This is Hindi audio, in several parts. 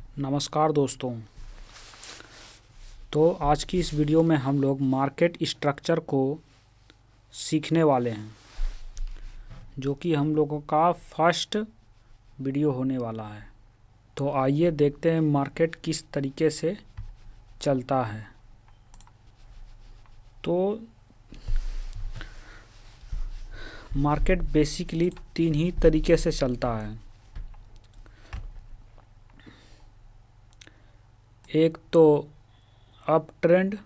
नमस्कार दोस्तों। तो आज की इस वीडियो में हम लोग मार्केट स्ट्रक्चर को सीखने वाले हैं, जो कि हम लोगों का फर्स्ट वीडियो होने वाला है। तो आइए देखते हैं मार्केट किस तरीके से चलता है। तो मार्केट बेसिकली 3 ही तरीके से चलता है। एक तो अप ट्रेंड,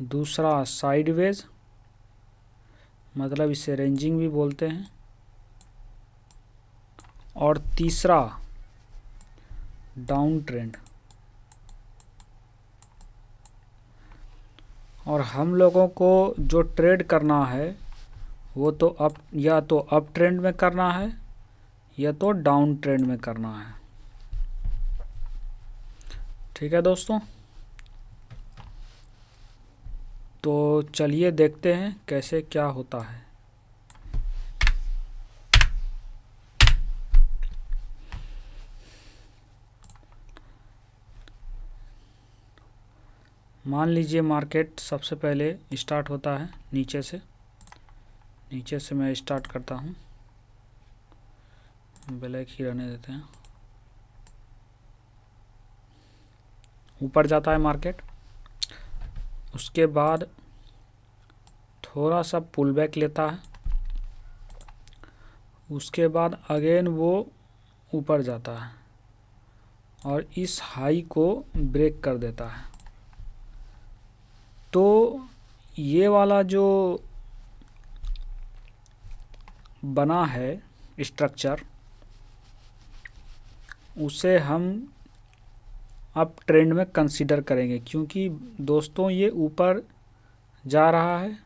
दूसरा साइडवेज, मतलब इसे रेंजिंग भी बोलते हैं, और तीसरा डाउन ट्रेंड। और हम लोगों को जो ट्रेड करना है वो तो या तो अप ट्रेंड में करना है या तो डाउन ट्रेंड में करना है। ठीक है दोस्तों, तो चलिए देखते हैं कैसे क्या होता है। मान लीजिए मार्केट सबसे पहले स्टार्ट होता है नीचे से मैं स्टार्ट करता हूँ। ब्लैक ही रहने देते हैं। ऊपर जाता है मार्केट, उसके बाद थोड़ा सा पुल बैक लेता है, उसके बाद अगेन वो ऊपर जाता है और इस हाई को ब्रेक कर देता है। तो ये वाला जो बना है स्ट्रक्चर, उसे हम अप ट्रेंड में कंसीडर करेंगे, क्योंकि दोस्तों ये ऊपर जा रहा है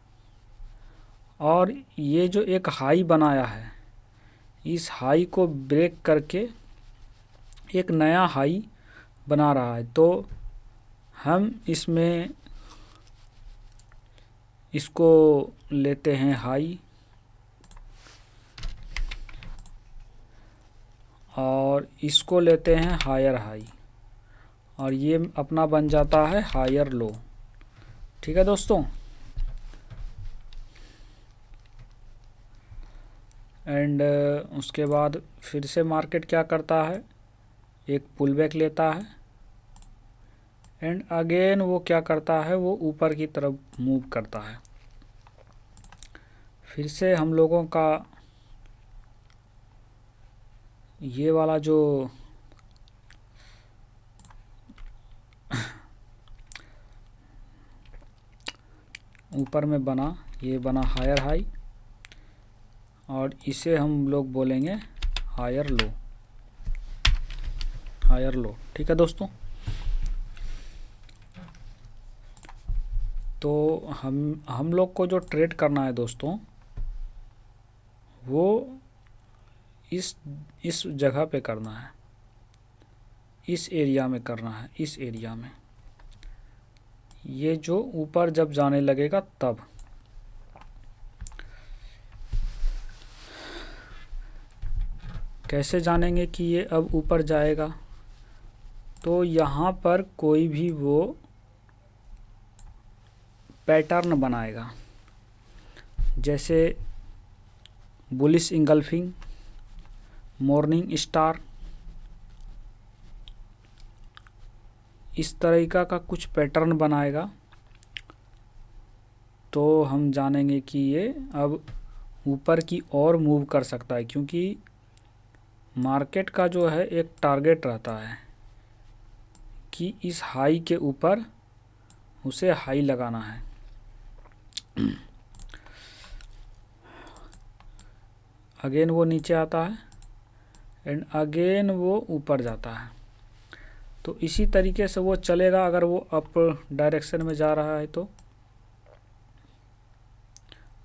और ये जो एक हाई बनाया है, इस हाई को ब्रेक करके एक नया हाई बना रहा है। तो हम इसको लेते हैं हाई, और इसको लेते हैं हायर हाई, और ये अपना बन जाता है हायर लो। ठीक है दोस्तों, एंड उसके बाद फिर से मार्केट क्या करता है, एक पुल बैक लेता है, एंड अगेन वो क्या करता है, वो ऊपर की तरफ मूव करता है। फिर से हम लोगों का ये वाला जो ऊपर में बना, ये बना हायर हाई, और इसे हम लोग बोलेंगे हायर लो। हायर लो, ठीक है दोस्तों। तो हम लोग को जो ट्रेड करना है दोस्तों, वो इस जगह पे करना है, इस एरिया में करना है, इस एरिया में। ये जो ऊपर जब जाने लगेगा तब। कैसे जानेंगे कि ये अब ऊपर जाएगा? तो यहाँ पर कोई भी वो पैटर्न बनाएगा, जैसे बुलिश इंगल्फिंग, मॉर्निंग स्टार, इस तरीका का कुछ पैटर्न बनाएगा। तो हम जानेंगे कि ये अब ऊपर की ओर मूव कर सकता है, क्योंकि मार्केट का जो है एक टारगेट रहता है कि इस हाई के ऊपर उसे हाई लगाना है। अगेन वो नीचे आता है एंड अगेन वो ऊपर जाता है। तो इसी तरीके से वो चलेगा। अगर वो अप डायरेक्शन में जा रहा है तो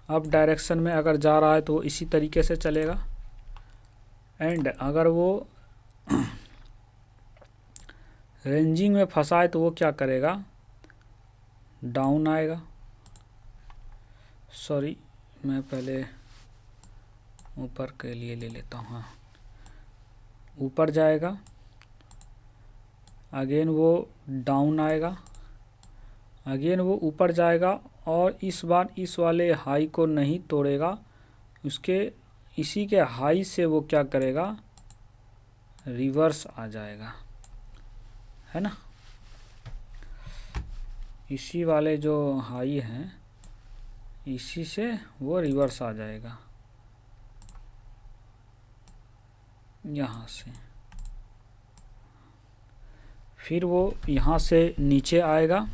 अप डायरेक्शन में अगर जा रहा है तो वो इसी तरीके से चलेगा, एंड अगर वो रेंजिंग में फंसा है तो वो क्या करेगा, डाउन आएगा। सॉरी, मैं पहले ऊपर के लिए ले लेता हूँ। हाँ, ऊपर जाएगा, अगेन वो डाउन आएगा, अगेन वो ऊपर जाएगा और इस बार इस वाले हाई को नहीं तोड़ेगा, उसके इसी के हाई से वो क्या करेगा, रिवर्स आ जाएगा, है ना। इसी वाले जो हाई हैं इसी से वो रिवर्स आ जाएगा यहाँ से, फिर वो यहाँ से नीचे आएगा।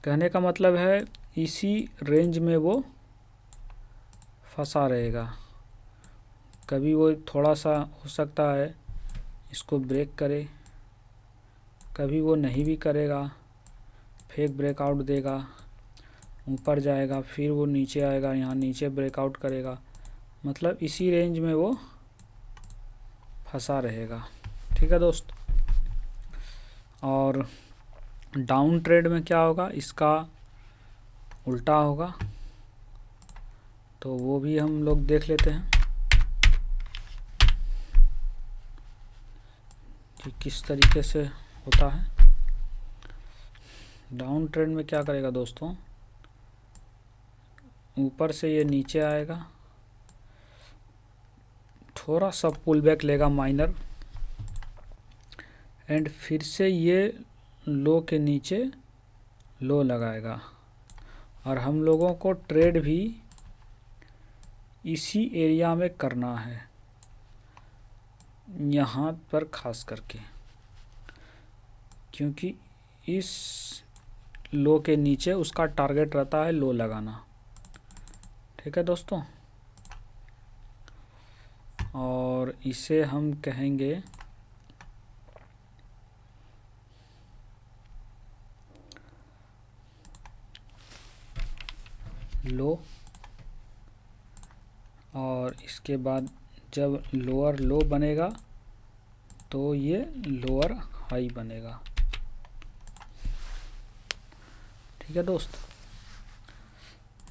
कहने का मतलब है इसी रेंज में वो फंसा रहेगा। कभी वो थोड़ा सा हो सकता है इसको ब्रेक करे, कभी वो नहीं भी करेगा, फेक ब्रेकआउट देगा, ऊपर जाएगा, फिर वो नीचे आएगा, यहाँ नीचे ब्रेकआउट करेगा, मतलब इसी रेंज में वो फंसा रहेगा। ठीक है दोस्त। और डाउन ट्रेड में क्या होगा, इसका उल्टा होगा, तो वो भी हम लोग देख लेते हैं कि किस तरीके से होता है। डाउन ट्रेंड में क्या करेगा दोस्तों, ऊपर से ये नीचे आएगा, थोड़ा सा पुल बैक लेगा माइनर, एंड फिर से ये लो के नीचे लो लगाएगा। और हम लोगों को ट्रेड भी इसी एरिया में करना है, यहाँ पर खास करके, क्योंकि इस लो के नीचे उसका टारगेट रहता है लो लगाना। ठीक है दोस्तों। और इसे हम कहेंगे लो, और इसके बाद जब लोअर लो बनेगा तो ये लोअर हाई बनेगा। ठीक है दोस्त।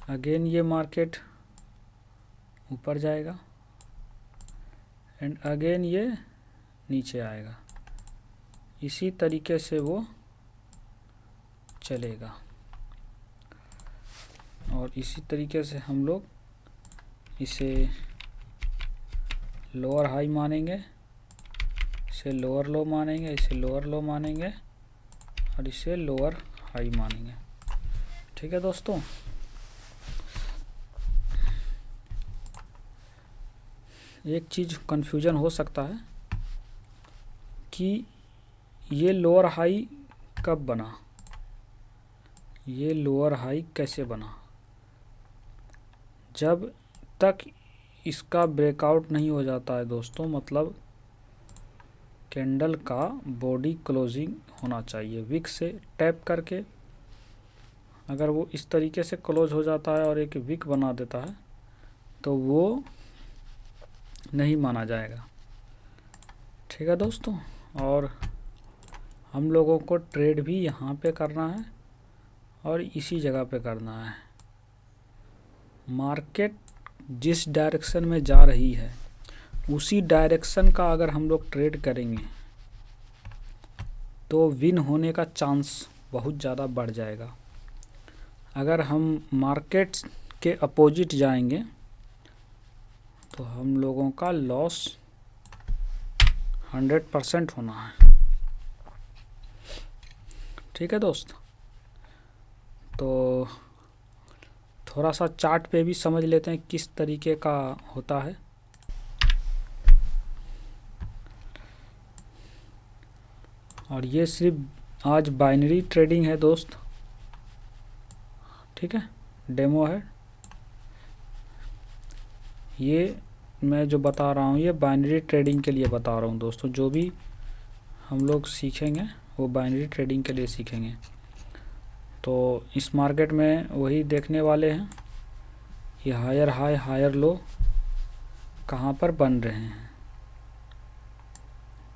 अगेन ये मार्केट ऊपर जाएगा एंड अगेन ये नीचे आएगा, इसी तरीके से वो चलेगा। और इसी तरीके से हम लोग इसे लोअर हाई मानेंगे, इसे लोअर लो मानेंगे, इसे लोअर लो मानेंगे और इसे लोअर हाई मानेंगे। ठीक है दोस्तों। एक चीज़ कन्फ्यूजन हो सकता है कि ये लोअर हाई कब बना, ये लोअर हाई कैसे बना। जब तक इसका ब्रेकआउट नहीं हो जाता है दोस्तों, मतलब कैंडल का बॉडी क्लोजिंग होना चाहिए विक से टैप करके। अगर वो इस तरीके से क्लोज हो जाता है और एक विक बना देता है तो वो नहीं माना जाएगा। ठीक है दोस्तों। और हम लोगों को ट्रेड भी यहाँ पे करना है और इसी जगह पे करना है। मार्केट जिस डायरेक्शन में जा रही है उसी डायरेक्शन का अगर हम लोग ट्रेड करेंगे तो विन होने का चांस बहुत ज़्यादा बढ़ जाएगा। अगर हम मार्केट के अपोजिट जाएंगे तो हम लोगों का लॉस 100% होना है। ठीक है दोस्त। तो थोड़ा सा चार्ट पे भी समझ लेते हैं किस तरीके का होता है। और ये सिर्फ आज बाइनरी ट्रेडिंग है दोस्त, ठीक है, डेमो है। ये मैं जो बता रहा हूँ ये बाइनरी ट्रेडिंग के लिए बता रहा हूँ दोस्तों। जो भी हम लोग सीखेंगे वो बाइनरी ट्रेडिंग के लिए सीखेंगे। तो इस मार्केट में वही देखने वाले हैं कि हायर हाई हायर लो कहाँ पर बन रहे हैं।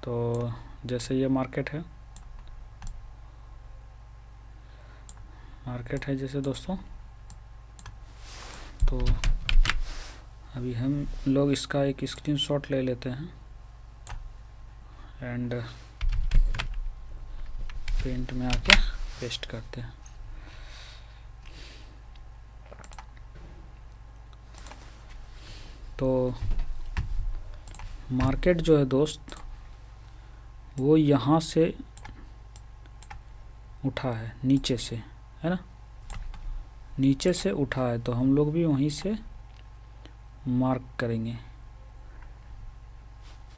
तो जैसे ये मार्केट है जैसे दोस्तों, तो अभी हम लोग इसका एक स्क्रीनशॉट ले लेते हैं। एंड पेंट में आके पेस्ट करते हैं। तो मार्केट जो है दोस्त वो यहाँ से उठा है, नीचे से, है ना, नीचे से उठा है, तो हम लोग भी वहीं से मार्क करेंगे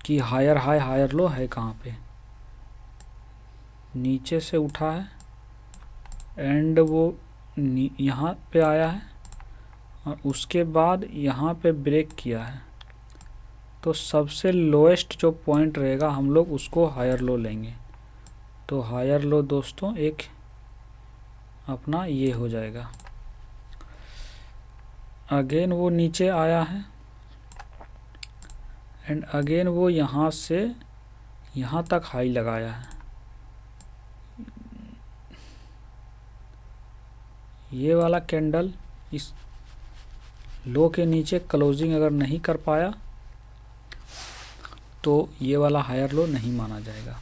कि हायर हाई हायर लो है कहाँ पे। नीचे से उठा है एंड वो यहाँ पे आया है और उसके बाद यहाँ पे ब्रेक किया है, तो सबसे लोएस्ट जो पॉइंट रहेगा हम लोग उसको हायर लो लेंगे। तो हायर लो दोस्तों एक अपना ये हो जाएगा। अगेन वो नीचे आया है एंड अगेन वो यहाँ से यहाँ तक हाई लगाया है। ये वाला कैंडल इस लो के नीचे क्लोजिंग अगर नहीं कर पाया तो ये वाला हायर लो नहीं माना जाएगा।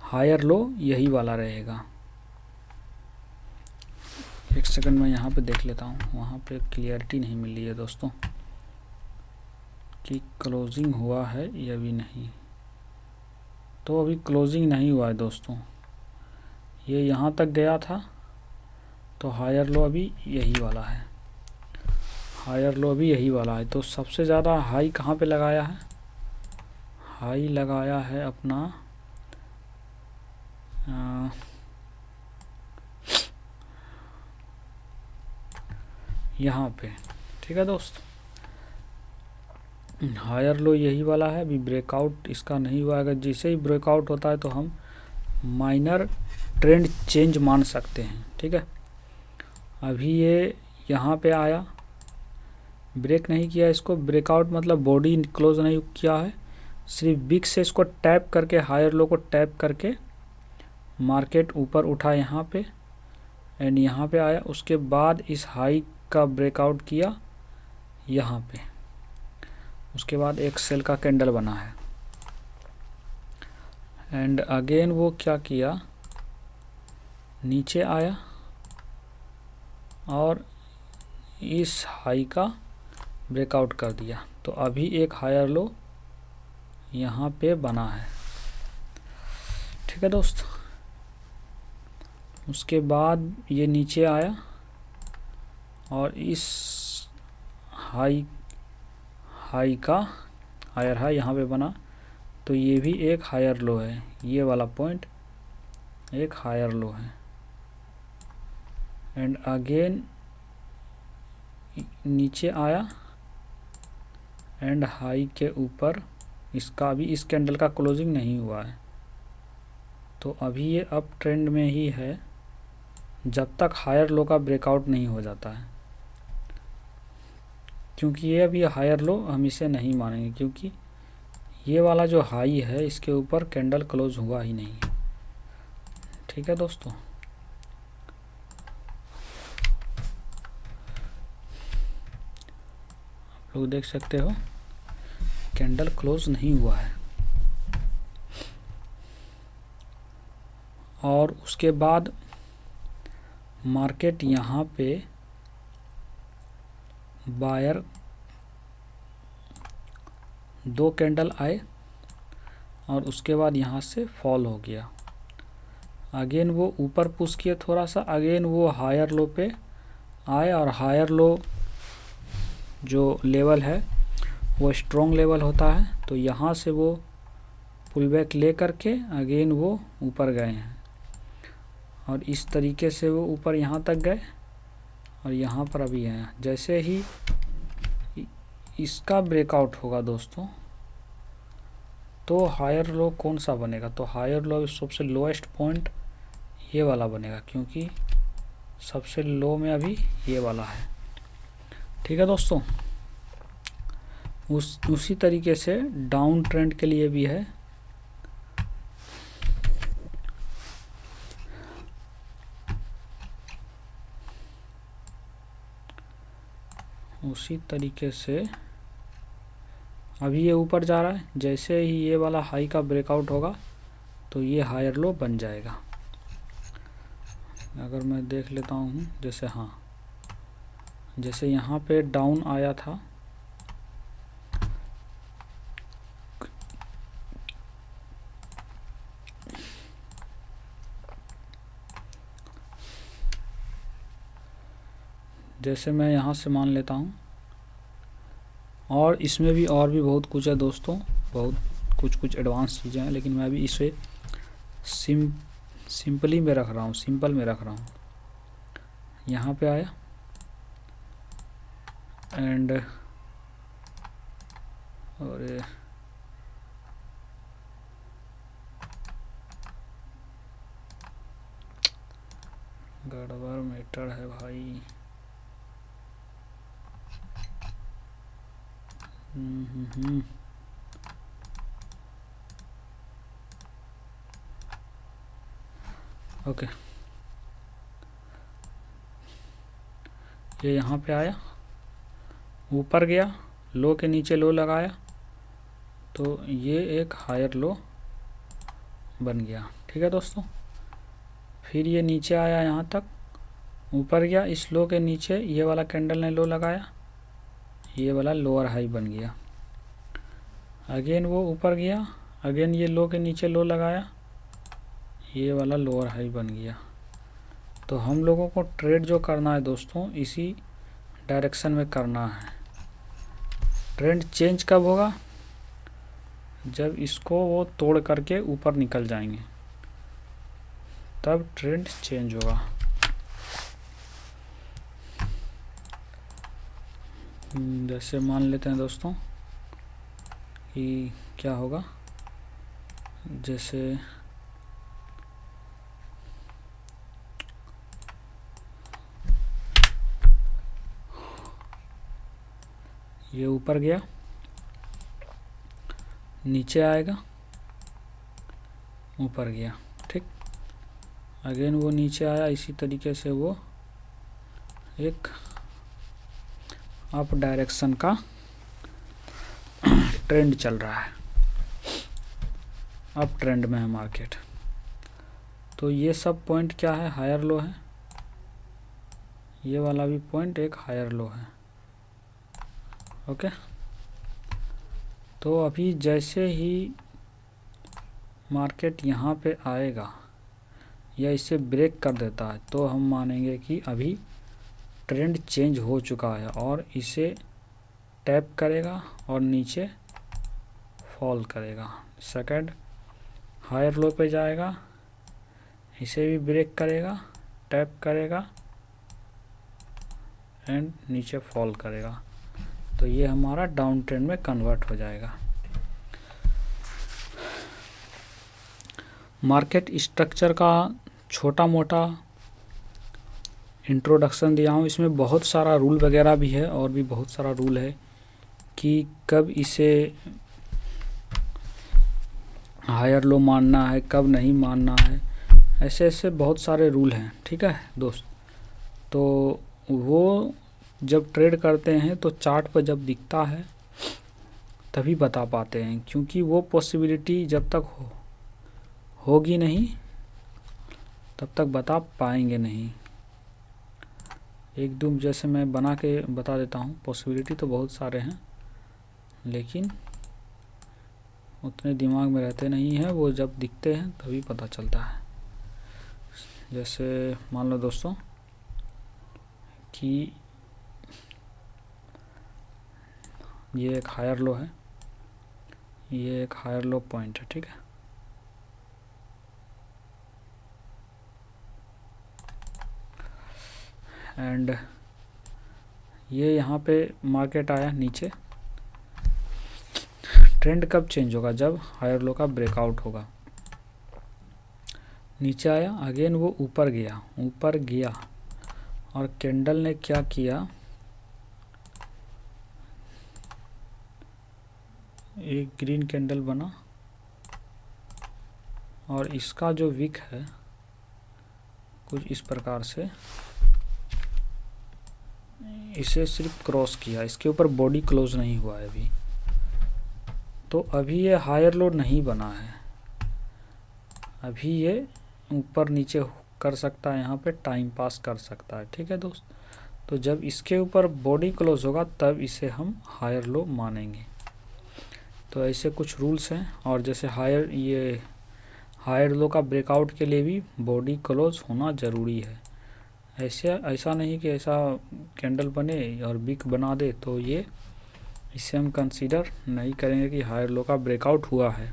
हायर लो यही वाला रहेगा। एक सेकंड में यहाँ पे देख लेता हूँ, वहाँ पे क्लियरिटी नहीं मिल रही है दोस्तों कि क्लोजिंग हुआ है या भी नहीं। तो अभी क्लोजिंग नहीं हुआ है दोस्तों, ये यहाँ तक गया था, तो हायर लो अभी यही वाला है। हायर लो अभी यही वाला है। तो सबसे ज़्यादा हाई कहाँ पे लगाया है? हाई लगाया है अपना यहाँ पे। ठीक है दोस्त, हायर लो यही वाला है। अभी ब्रेकआउट इसका नहीं हुआ। अगर जैसे ही ब्रेकआउट होता है तो हम माइनर ट्रेंड चेंज मान सकते हैं। ठीक है, अभी ये यहाँ पे आया, ब्रेक नहीं किया, इसको ब्रेकआउट मतलब बॉडी क्लोज नहीं किया है, सिर्फ बिग से इसको टैप करके, हायर लो को टैप करके मार्केट ऊपर उठा यहाँ पे एंड यहाँ पे आया। उसके बाद इस हाई का ब्रेकआउट किया यहाँ पे, उसके बाद एक सेल का कैंडल बना है एंड अगेन वो क्या किया, नीचे आया और इस हाई का ब्रेकआउट कर दिया। तो अभी एक हायर लो यहाँ पे बना है। ठीक है दोस्त, उसके बाद ये नीचे आया और इस हाई का हायर हाई यहाँ पे बना, तो ये भी एक हायर लो है। ये वाला पॉइंट एक हायर लो है एंड अगेन नीचे आया एंड हाई के ऊपर इसका भी, इस कैंडल का क्लोजिंग नहीं हुआ है, तो अभी ये अप ट्रेंड में ही है जब तक हायर लो का ब्रेकआउट नहीं हो जाता है। क्योंकि ये अभी हायर लो हम इसे नहीं मानेंगे, क्योंकि ये वाला जो हाई है इसके ऊपर कैंडल क्लोज हुआ ही नहीं है। ठीक है दोस्तों, आप लोग देख सकते हो कैंडल क्लोज नहीं हुआ है। और उसके बाद मार्केट यहाँ पे बायर 2 कैंडल आए और उसके बाद यहाँ से फॉल हो गया। अगेन वो ऊपर पुश किए थोड़ा सा, अगेन वो हायर लो पे आए और हायर लो जो लेवल है वो स्ट्रॉन्ग लेवल होता है, तो यहाँ से वो पुल बैक ले करके अगेन वो ऊपर गए हैं और इस तरीके से वो ऊपर यहाँ तक गए और यहाँ पर अभी हैं। जैसे ही इसका ब्रेकआउट होगा दोस्तों, तो हायर लो कौन सा बनेगा? तो हायर लो सबसे लोएस्ट पॉइंट ये वाला बनेगा, क्योंकि सबसे लो में अभी ये वाला है। ठीक है दोस्तों, उसी तरीके से डाउन ट्रेंड के लिए भी है। उसी तरीके से अभी ये ऊपर जा रहा है, जैसे ही ये वाला हाई का ब्रेकआउट होगा तो ये हायर लो बन जाएगा। अगर मैं देख लेता हूँ, जैसे हाँ, जैसे यहाँ पे डाउन आया था, जैसे मैं यहाँ से मान लेता हूँ, और इसमें भी और भी बहुत कुछ है दोस्तों, बहुत कुछ एडवांस चीज़ें हैं, लेकिन मैं अभी इसे सिंपली में रख रहा हूँ, सिंपल में रख रहा हूँ। यहाँ पे आया एंड और गड़बड़ मीटर है भाई। ओके, ये यहाँ पे आया, ऊपर गया, लो के नीचे लो लगाया, तो ये एक हायर लो बन गया। ठीक है दोस्तों, फिर ये नीचे आया, यहाँ तक ऊपर गया, इस लो के नीचे ये वाला कैंडल ने लो लगाया, ये वाला लोअर हाई बन गया। अगेन वो ऊपर गया, अगेन ये लो के नीचे लो लगाया, ये वाला लोअर हाई बन गया। तो हम लोगों को ट्रेड जो करना है दोस्तों, इसी डायरेक्शन में करना है। ट्रेंड चेंज कब होगा? जब इसको वो तोड़ करके ऊपर निकल जाएंगे, तब ट्रेंड चेंज होगा। जैसे मान लेते हैं दोस्तों कि क्या होगा, जैसे ये ऊपर गया, नीचे आएगा, ऊपर गया, ठीक, अगेन वो नीचे आया, इसी तरीके से वो एक अप डायरेक्शन का ट्रेंड चल रहा है, अप ट्रेंड में है मार्केट। तो ये सब पॉइंट क्या है, हायर लो है, ये वाला भी पॉइंट एक हायर लो है। ओके, तो अभी जैसे ही मार्केट यहाँ पे आएगा या इसे ब्रेक कर देता है, तो हम मानेंगे कि अभी ट्रेंड चेंज हो चुका है, और इसे टैप करेगा और नीचे फॉल करेगा। सेकंड हायर लो पे जाएगा, इसे भी ब्रेक करेगा, टैप करेगा एंड नीचे फॉल करेगा। तो ये हमारा डाउन ट्रेंड में कन्वर्ट हो जाएगा। मार्केट स्ट्रक्चर का छोटा मोटा इंट्रोडक्शन दिया हूँ, इसमें बहुत सारा रूल वगैरह भी है, और भी बहुत सारा रूल है कि कब इसे हायर लो मानना है, कब नहीं मानना है, ऐसे ऐसे बहुत सारे रूल हैं। ठीक है दोस्त, तो वो जब ट्रेड करते हैं तो चार्ट पर जब दिखता है तभी बता पाते हैं, क्योंकि वो पॉसिबिलिटी जब तक होगी नहीं तब तक बता पाएंगे नहीं। एक दो जैसे मैं बना के बता देता हूँ, पॉसिबिलिटी तो बहुत सारे हैं लेकिन उतने दिमाग में रहते नहीं हैं, वो जब दिखते हैं तभी पता चलता है। जैसे मान लो दोस्तों कि ये एक हायर लो है, ये एक हायर लो पॉइंट है, ठीक है, एंड ये यहाँ पे मार्केट आया नीचे। ट्रेंड कब चेंज होगा? जब हायर लो का ब्रेकआउट होगा। नीचे आया, अगेन वो ऊपर गया और कैंडल ने क्या किया, एक ग्रीन कैंडल बना, और इसका जो विक है कुछ इस प्रकार से, इसे सिर्फ क्रॉस किया, इसके ऊपर बॉडी क्लोज नहीं हुआ है अभी, तो अभी ये हायर लो नहीं बना है, अभी ये ऊपर नीचे कर सकता है, यहाँ पे टाइम पास कर सकता है। ठीक है दोस्त, तो जब इसके ऊपर बॉडी क्लोज होगा तब इसे हम हायर लो मानेंगे। तो ऐसे कुछ रूल्स हैं। और जैसे हायर लो का ब्रेकआउट के लिए भी बॉडी क्लोज होना ज़रूरी है। ऐसा नहीं कि ऐसा कैंडल बने और बिग बना दे, तो ये इसे हम कंसीडर नहीं करेंगे कि हायर लो का ब्रेकआउट हुआ है।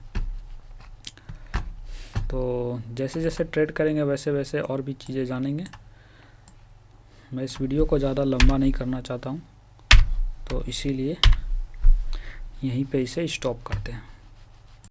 तो जैसे जैसे ट्रेड करेंगे वैसे वैसे और भी चीज़ें जानेंगे। मैं इस वीडियो को ज़्यादा लंबा नहीं करना चाहता हूँ, तो इसीलिए यहीं पे इसे स्टॉप करते हैं।